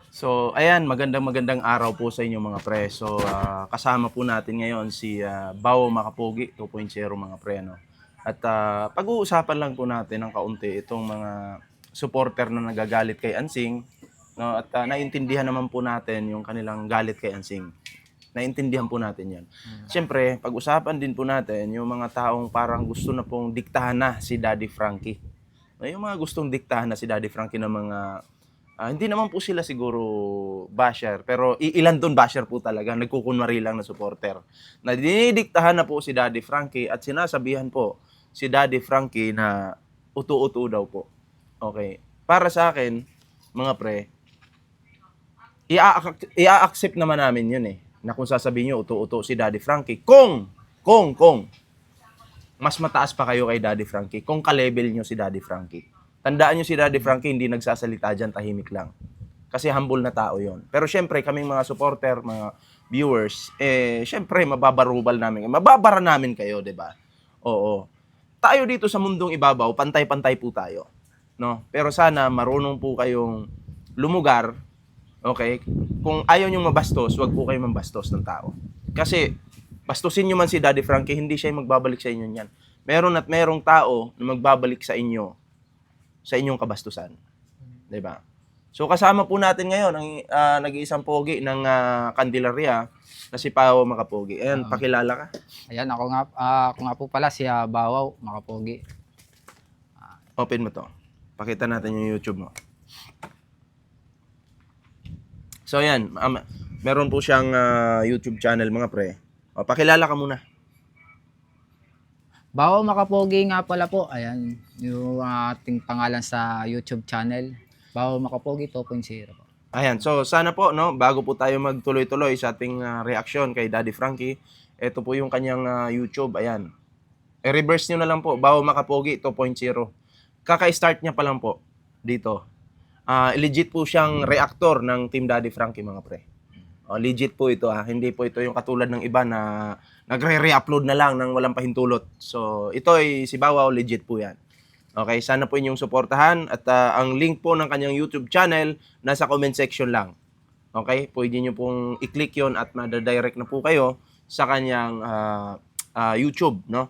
So, ayan, magandang araw po sa inyo mga pre. So, kasama po natin ngayon si Bao Makapogi 2.0 mga pre. No? At pag-uusapan lang po natin ng kaunti itong mga supporter na nagagalit kay Ansing. No? At naintindihan naman po natin yung kanilang galit kay Ansing. Naintindihan po natin yan. Siyempre, pag-usapan din po natin yung mga taong parang gusto na pong diktahan na si Daddy Frankie. Yung mga gustong diktahan na si Daddy Frankie ng mga hindi naman po sila siguro basher, pero ilan doon basher po talaga, nagkukunwari lang na supporter. Na dinidiktahan na po si Daddy Frankie at sinasabihan po si Daddy Frankie na utu-utu daw po. Okay. Para sa akin, mga pre, i-accept naman namin yun na kung sasabihin nyo utu-utu si Daddy Frankie, kung mas mataas pa kayo kay Daddy Frankie, kung ka-level nyo si Daddy Frankie. Tandaan nyo si Daddy Frankie, hindi nagsasalita dyan, tahimik lang. Kasi humble na tao yon. Pero syempre, kaming mga supporter, mga viewers, syempre, mababarubal namin. Mababara namin kayo, di ba? Oo. Tayo dito sa mundong ibabaw, pantay-pantay po tayo. No? Pero sana, marunong po kayong lumugar, okay? Kung ayaw nyong mabastos, wag po kayong mambastos ng tao. Kasi, bastusin nyo man si Daddy Frankie, hindi siya magbabalik sa inyo niyan. Meron at merong tao na magbabalik sa inyo sa inyong kabastusan. 'Di ba? So kasama po natin ngayon ang nag-iisang pogi ng Candelaria na si Pao Makapogi. Ayan, pakilala ka. Ayan, ako nga po pala si Bawaw Makapogi. Open mo to. Pakita natin yung YouTube mo. So ayan, meron po siyang YouTube channel mga pre. O, pakilala ka muna. Bawaw Makapogi nga pala po. Ayan, yung ating pangalan sa YouTube channel. Bawaw Makapogi 2.0 po. Ayan, so sana po, no, bago po tayo magtuloy-tuloy sa ating reaction kay Daddy Frankie, ito po yung kanyang YouTube, ayan. I-reverse nyo na lang po, Bawo Makapogi 2.0. Kaka-start niya pa lang po dito. Legit po siyang reactor ng Team Daddy Frankie mga pre. Legit po ito hindi po ito yung katulad ng iba na nagre-re-upload na lang ng walang pahintulot. So ito ay si Bawaw, legit po yan. Okay, sana po inyong suportahan at ang link po ng kanyang YouTube channel nasa comment section lang. Okay, pwede nyo pong i-click yon at madadirect na po kayo sa kanyang YouTube, no?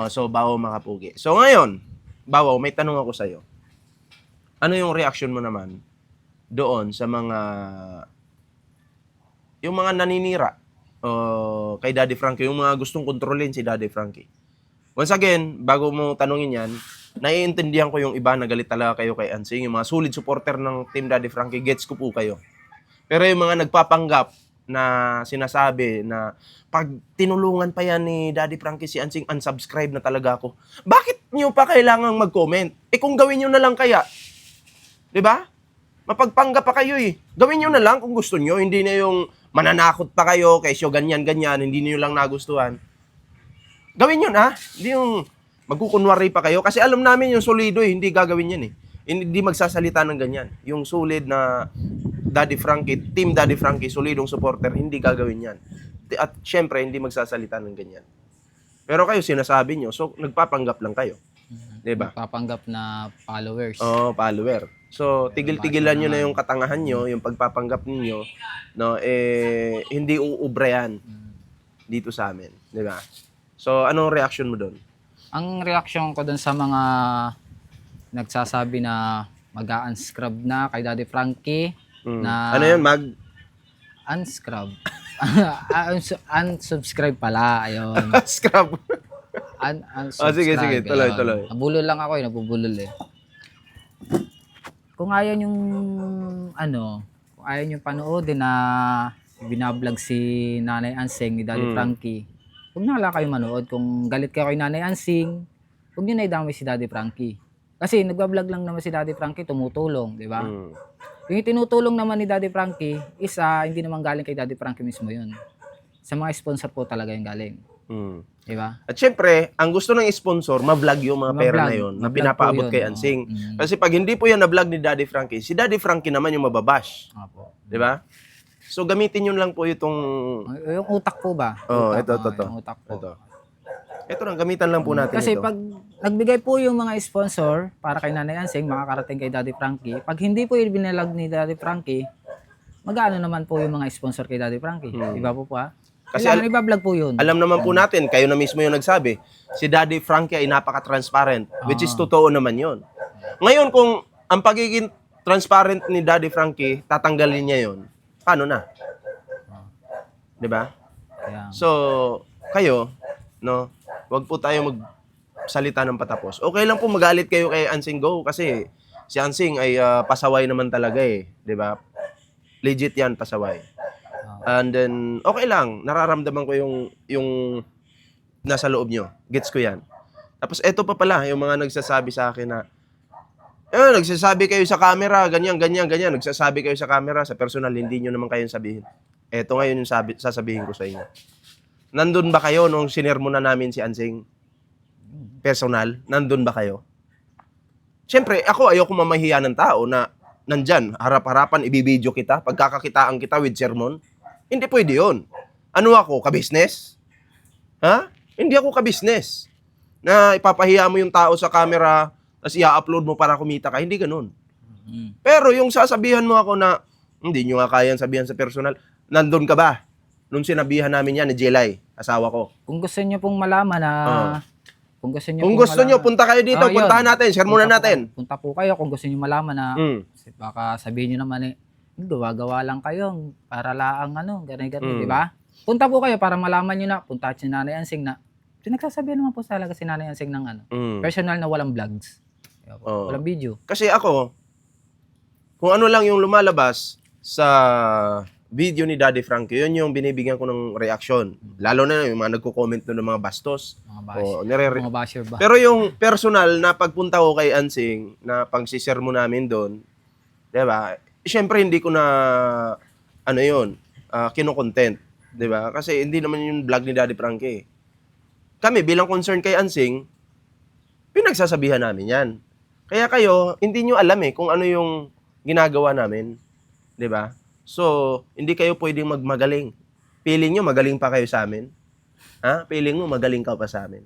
So Bawaw Makapogi. So ngayon, Bawaw, may tanong ako sa iyo. Ano yung reaction mo naman doon sa yung mga naninira kay Daddy Frankie, yung mga gustong kontrolin si Daddy Frankie? Once again, bago mo tanungin yan, naiintindihan ko yung iba na galit talaga kayo kay Ansing. Yung mga solid supporter ng Team Daddy Frankie, gets ko po kayo. Pero yung mga nagpapanggap na sinasabi na pag tinulungan pa yan ni Daddy Frankie si Ansing, unsubscribe na talaga ako. Bakit nyo pa kailangang mag-comment? Kung gawin nyo na lang kaya. 'Di ba? Mapagpanggap pa kayo Gawin nyo na lang kung gusto nyo. Hindi na yung mananakot pa kayo, kaysyo ganyan-ganyan, hindi nyo lang nagustuhan. Gawin nyo na. Hindi yung magkukunwari pa kayo. Kasi alam namin yung solido hindi gagawin yan Hindi magsasalita ng ganyan. Yung solid na Daddy Frankie, Team Daddy Frankie, solidong supporter, hindi gagawin yan. At syempre, hindi magsasalita ng ganyan. Pero kayo sinasabi nyo, so nagpapanggap lang kayo. Diba? Papanggap na followers. Follower. So, tigil-tigilan nyo na yung katangahan nyo, yung pagpapanggap ninyo, no, hindi uubra yan dito sa amin. Diba? So, anong reaction mo doon? Ang reaction ko doon sa mga nagsasabi na mag-unscrub na kay Daddy Frankie, na ano yun? unscrub. Unsubscribe pala, ayun. Scrub. Unsubscribe. Sige. Tuloy. Nabulol lang ako nabubulol Kung ayaw yung kung ayaw yung panoodin na binablog si Nanay Ansing ni Daddy Frankie, huwag na lang kayo manood. Kung galit kayo kay Nanay Ansing, huwag nyo na idamay si Daddy Frankie. Kasi nagbablog lang naman si Daddy Frankie, tumutulong, di ba? Yung tinutulong naman ni Daddy Frankie is hindi naman galing kay Daddy Frankie mismo yun. Sa mga sponsor po talaga yung galing. Di ba? At syempre, ang gusto ng sponsor, ma-vlog yung mga pera na yun na pinapaabot kay Ansing. Kasi pag hindi po yan na-vlog ni Daddy Frankie, si Daddy Frankie naman yung mababash. Di ba? So gamitin yun lang po itong... Yung utak po ba? ito. Yung utak po. Ito lang, gamitan lang po natin Kasi ito. pag nagbigay po yung mga sponsor para kay Nanay Ansing, makakarating kay Daddy Frankie. Pag hindi po ibinalag ni Daddy Frankie, mag-ano naman po yung mga sponsor kay Daddy Frankie. Di ba po pa? Kasi Kailangan iba-vlog po yun. alam naman po natin, kayo na mismo yung nagsabi, si Daddy Frankie ay napaka-transparent, which is totoo naman yon. Ngayon, kung ang pagiging transparent ni Daddy Frankie, tatanggalin niya yon, paano na? Di ba? Kaya, So, kayo, no, wag po tayo magsalita ng patapos. Okay lang po magalit kayo kay Ansing Go kasi si Ansing ay pasaway naman talaga eh, 'di ba? Legit 'yan, pasaway. And then okay lang, nararamdaman ko yung nasa loob nyo. Gets ko 'yan. Tapos eto pa pala yung mga nagsasabi sa akin na nagsasabi kayo sa camera, ganyan. Nagsasabi kayo sa camera, sa personal, hindi nyo naman kayong sabihin. Eto ngayon yung sasabihin ko sa inyo. Nandun ba kayo nung sinermona namin si Ansing? Personal? Nandun ba kayo? Siyempre, ako ayoko mamahiya ng tao na nandyan, harap-harapan, ibibideo kita, pagkakakitaan kita with sermon. Hindi pwede yun. Ano ako, ka-business? Ha? Hindi ako ka-business. Na ipapahiya mo yung tao sa camera, tapos i-upload mo para kumita ka. Hindi ganun. Pero yung sasabihan mo ako na, hindi nyo nga kayang sabihan sa personal, nandun ka ba? Nung sinabihan namin yan ni Jelay, asawa ko. kung gusto niyo pong malaman na... Kung gusto niyo Kung pong gusto nyo, punta kayo dito, yun. puntahan natin, sermonan natin. Punta po kayo kung gusto niyo malaman na... Mm. Baka sabihin niyo naman gawa-gawa lang kayo para laang ganun, Mm. di ba? Punta po kayo para malaman niyo na, punta si Nanay Ansing na... Nagsasabihan naman po talaga si Nanay Ansing ng personal na walang vlogs. Diba po? Oo. Walang video. Kasi ako, kung ano lang yung lumalabas sa video ni Daddy Frankie, yun yung binibigyan ko ng reaksyon. Lalo na yung mga nagko-comment doon ng mga bastos. Mga O, mga basher ba? Pero yung personal na pagpunta ko kay Ansing, na pagsiser mo namin doon, di ba? Siyempre, hindi ko na, kino-content. Di ba? Kasi hindi naman yung vlog ni Daddy Frankie. Kami, bilang concern kay Ansing, pinagsasabihan namin yan. Kaya kayo, hindi nyo alam kung ano yung ginagawa namin. Di ba? So, hindi kayo pwedeng magmagaling. Feeling nyo, magaling pa kayo sa amin? Ha? Feeling mo, magaling ka pa sa amin?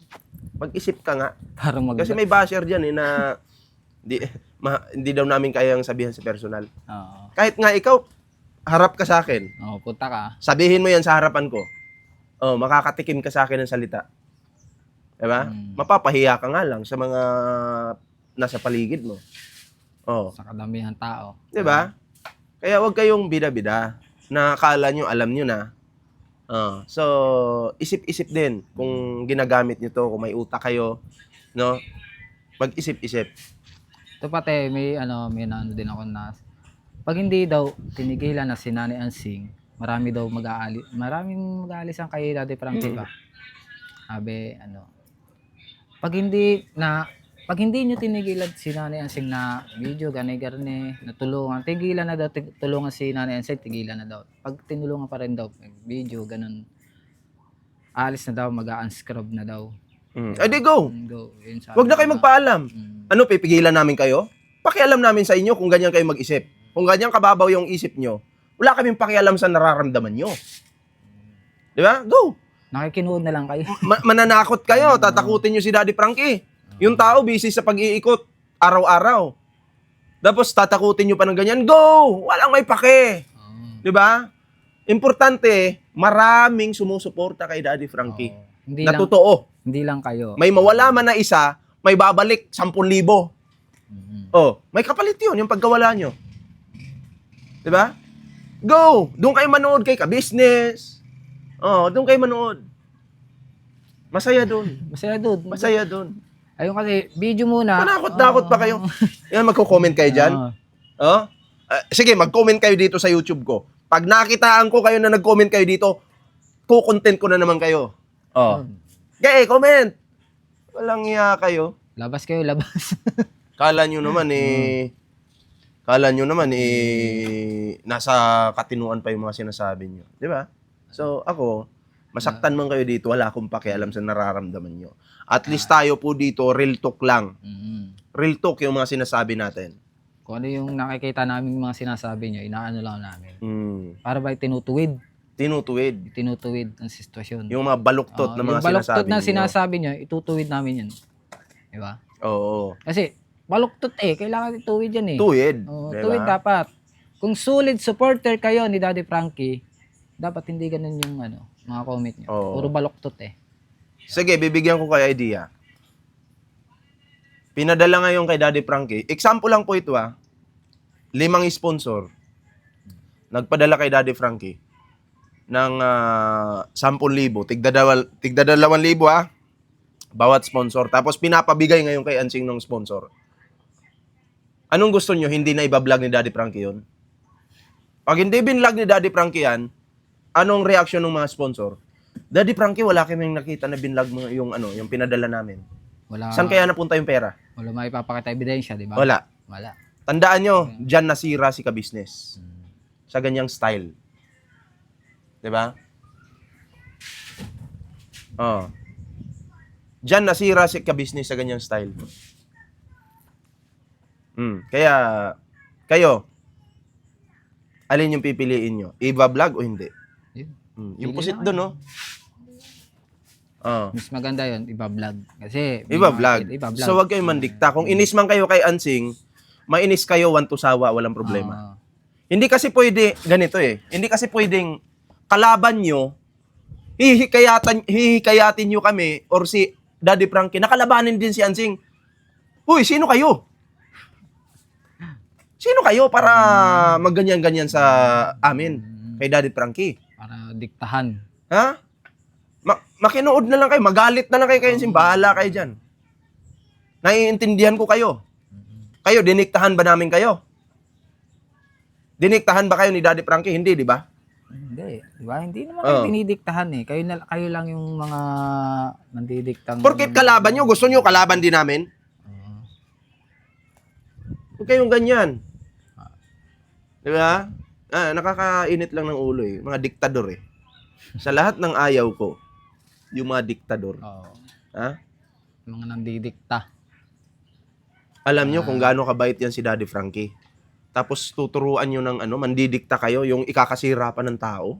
Mag-isip ka nga. Parang Kasi may basher dyan na hindi daw namin kayang sabihan sa personal. Oo. Kahit nga ikaw, harap ka sa akin. Oo, punta ka. Sabihin mo yan sa harapan ko. Makakatikim ka sa akin ng salita. Diba? Mapapahiya ka nga lang sa mga nasa paligid mo. Sa kadamihan tao. Diba? Kaya wag kayong bida-bida na akala nyo, alam nyo na. So, isip-isip din kung ginagamit nyo to, kung may utak kayo, no? Mag-isip-isip. Ito pati, may ano din ako na, pag hindi daw tinigilan na si Nanay Ansing, maraming mag-aalisan kay Daddy Frankie ba? Sabi, pag hindi nyo tinigilan si Nanay Ansing na video, gani-garni, na tulungan, tigilan na daw, tulungan si Nanay Ansing, tigilan na daw. Pag tinulungan pa rin daw, video, ganun, alis na daw, mag-unscrub na daw. Ay, di go! Go. Yun, sabi Wag na kayo ko magpaalam. Ano, pipigilan namin kayo? Pakialam namin sa inyo kung ganyan kayo mag-isip. Kung ganyan kababaw yung isip nyo, wala kaming pakialam sa nararamdaman nyo. Di ba? Go! Nakikinood na lang kayo. Mananakot kayo, tatakutin nyo si Daddy Frankie. Yung tao busy sa pag-iikot araw-araw. Tapos tatakutin nyo pa ng ganyan, go! Walang may pake. Di ba? Importante, maraming sumusuporta kay Daddy Frankie. Hindi Na lang, totoo. hindi lang kayo. May mawala man na isa, may babalik 10,000. May kapalit yun, yung pagkawala nyo. Di ba? Go! Doon kayo manood kay ka-business. Doon kayo manood. Masaya doon. Masaya doon. Masaya doon. Ayun kasi, video muna. Manakot-dakot pa kayo. Yan, magko-comment kayo dyan. Sige, mag-comment kayo dito sa YouTube ko. Pag nakitaan ko kayo na nag-comment kayo dito, kukontent ko na naman kayo. Okay, comment. Walang iya kayo. Labas kayo, labas. Kala nyo naman nasa katinuan pa yung mga sinasabi nyo. Di ba? So, ako, masaktan man kayo dito, wala akong pakialam sa nararamdaman nyo. At least tayo po dito, real talk lang. Real talk yung mga sinasabi natin. Kung ano yung nakikita namin mga sinasabi nyo, inaano lang namin. Para ba tinutuwid? Tinutuwid. Ang sitwasyon. Yung mga baluktot na mga yung baluktot sinasabi na nyo. sinasabi nyo, itutuwid namin yan. Di ba? Oo. Kasi, baluktot kailangan ituwid yan eh. Tuwid. Oo, Diba? tuwid dapat. Kung solid supporter kayo ni Daddy Frankie, dapat hindi ganun yung mga comment nyo. Oo. Puro baluktot Sige, bibigyan ko kayo idea. Pinadala ngayon kay Daddy Frankie. Example lang po ito 5 sponsor. Nagpadala kay Daddy Frankie ng 10,000. Tigda 2,000 bawat sponsor. Tapos pinapabigay ngayon kay Ansing ng sponsor. Anong gusto nyo? Hindi na ibablog ni Daddy Frankie yun? Pag hindi binlog ni Daddy Frankie yan, anong reaksyon ng mga sponsor? Daddy Frankie, wala kaming nakita na binlog mo yung pinadala namin. Wala, Saan kaya napunta yung pera? wala maipapakita ebidensya, di ba? Wala. Wala. Tandaan nyo, dyan nasira si ka-business. Sa ganyang style. 'Di ba? Oh. Diyan nasira si ka-business sa ganyang style. Kaya kayo alin yung pipiliin nyo? I-vlog o hindi? Yun. Yung Pili pusit lang doon, no? Oh. Mas maganda yun, iba-vlog. Kasi, may Iba-vlog. market, iba-vlog. So, wag kayong mandikta. Kung inis man kayo kay Ansing, mainis kayo, want to sawa, walang problema. Hindi kasi pwede, ganito Hindi kasi pwedeng kalaban nyo, hihikayatin nyo kami, or si Daddy Frankie, nakalabanin din si Ansing. Uy, sino kayo? Sino kayo para magganyan-ganyan sa amin, kay Daddy Frankie? Para diktahan. Ha? Makinood na lang kayo, magalit na lang kayo kay Ansing, bahala kayo dyan. Naiintindihan ko kayo. Kayo, diniktahan ba namin kayo? Diniktahan ba kayo ni Daddy Frankie? Hindi, di ba? Hindi. Diba? Hindi naman kayo dinidiktahan Kayo lang yung mga nandidiktang... Porket kalaban nyo, gusto nyo kalaban din namin? Huwag kayong ganyan. Di ba? Nakakainit lang ng ulo Mga diktador Sa lahat ng ayaw ko, yung mga diktador. Ha? Yung mga nandidikta. Alam nyo kung gaano kabait yan si Daddy Frankie. Tapos tuturuan nyo ng mandidikta kayo, yung ikakasira pa ng tao.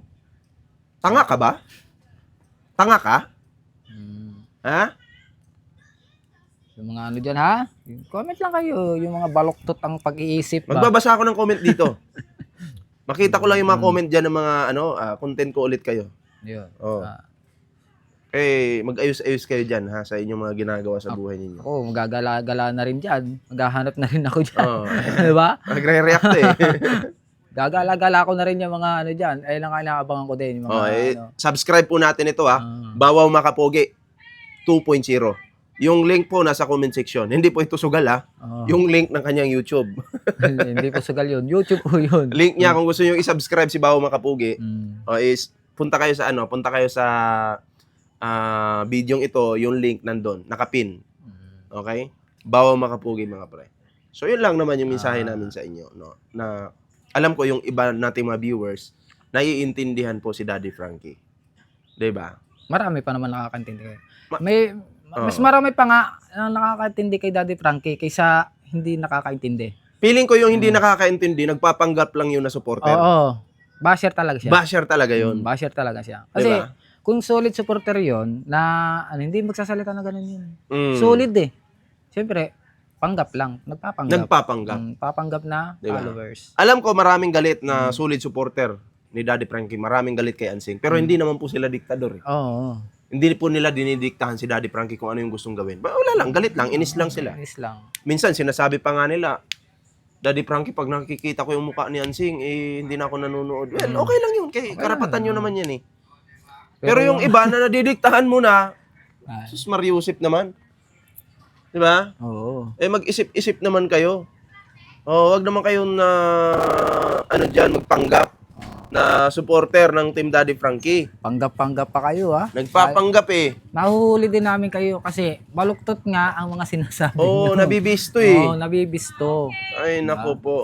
Tanga ka ba? Tanga ka? Ha? Yung mga dyan ha? Comment lang kayo. Yung mga baluktot ang pag-iisip ba? Magbabasa ako ng comment dito. Makita ko lang yung mga comment dyan ng mga content ko ulit kayo. Yun. Oh. Mag-ayos-ayos kayo dyan sa inyong mga ginagawa sa buhay ninyo. Ako, magagala-gala na rin dyan. Maghahanap na rin ako dyan. Diba? Magre-react Gagala-gala ko na rin yung mga dyan. Ayun lang inaabangan ko din. Yung mga, subscribe po natin ito Bawaw Makapogi 2.0. Yung link po nasa comment section. Hindi po ito sugal Yung link ng kanyang YouTube. Hindi po sugal yun. YouTube po yun. Link niya kung gusto niyo i-subscribe si Bawaw Makapogi. Is punta kayo sa videong ito, yung link nandun, nakapin. Okay? Bawaw Makapogi mga pre. So yun lang naman yung mensahe namin sa inyo, no? Na alam ko yung iba nating mga viewers naiintindihan po si Daddy Frankie. 'Di ba? Marami pa naman nakakaintindi. Mas marami pa nga na nakakaintindi kay Daddy Frankie kaysa hindi nakakaintindi. Feeling ko yung hindi nakakaintindi, nagpapanggap lang yun na supporter. Oo. Basher talaga siya. Basher talaga yun. Basher talaga siya. Kasi diba? Kung solid supporter yon na hindi magsasalita na ganun yun. Solid Siyempre, panggap lang. Nagpapanggap na diba? Followers. Alam ko maraming galit na solid supporter ni Daddy Frankie. Maraming galit kay Ansing. Pero hindi naman po sila diktador. Oo. Hindi po nila dinidiktahan si Daddy Frankie kung ano yung gustong gawin. Wala lang, galit lang, inis lang sila. Inis lang. Minsan sinasabi pa nga nila, Daddy Frankie, pag nakikita ko yung mukha ni Ansing, hindi na ako nanonood. Well, okay lang yun. Karapatan nyo naman yan Pero yung iba na nadidiktahan mo na, sus Mariusip naman. Di ba? Oo. Mag-isip-isip naman kayo. Wag naman kayong magpanggap na supporter ng Team Daddy Frankie. Panggap-panggap pa kayo Nagpapanggap Nahuhuli din namin kayo kasi baluktot nga ang mga sinasabi nyo. Nabibisto Oo, nabibisto. Ay, naku po.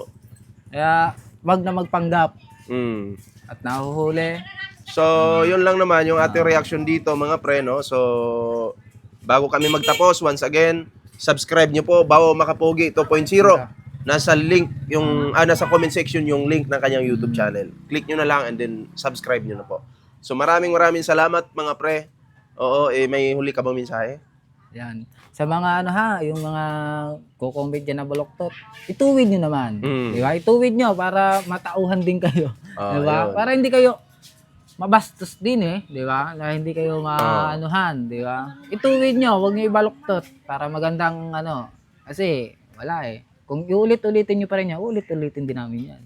Kaya, wag na magpanggap. At nahuhuli. So, yun lang naman yung ating reaction dito mga pre, no? So, bago kami magtapos, once again, subscribe nyo po, Bawaw Makapogi 2.0. Nasa link, nasa comment section yung link ng kanyang YouTube channel. Click nyo na lang and then subscribe nyo na po. So, maraming salamat mga pre. Oo, may huli ka bang mensahe? Yan. Sa mga ano ha, yung mga kukumbit dyan na baluktot, ituwid nyo naman. Di ba? Ituwid nyo para matauhan din kayo. Di ba? Yun. Para hindi kayo mabastos din di ba? Na hindi kayo maanuhan, di ba? Ituwid nyo, huwag nyo ibaluktot para magandang ano. Kasi wala Kung iulit-ulitin nyo pa rin yan, ulit-ulitin din namin yan.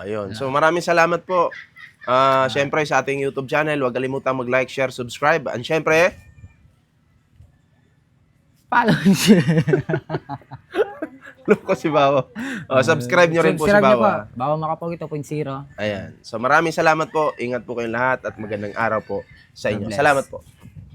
Yun. So maraming salamat po. Syempre sa ating YouTube channel, huwag kalimutang mag-like, share, subscribe. And syempre, Follow nyo. loko si Bawa. Subscribe nyo rin po si Subscribe nyo Bawa. Bawa Makapog 2.0. Ayan. So maraming salamat po. Ingat po kayong lahat at magandang araw po sa inyo. God bless. Salamat po.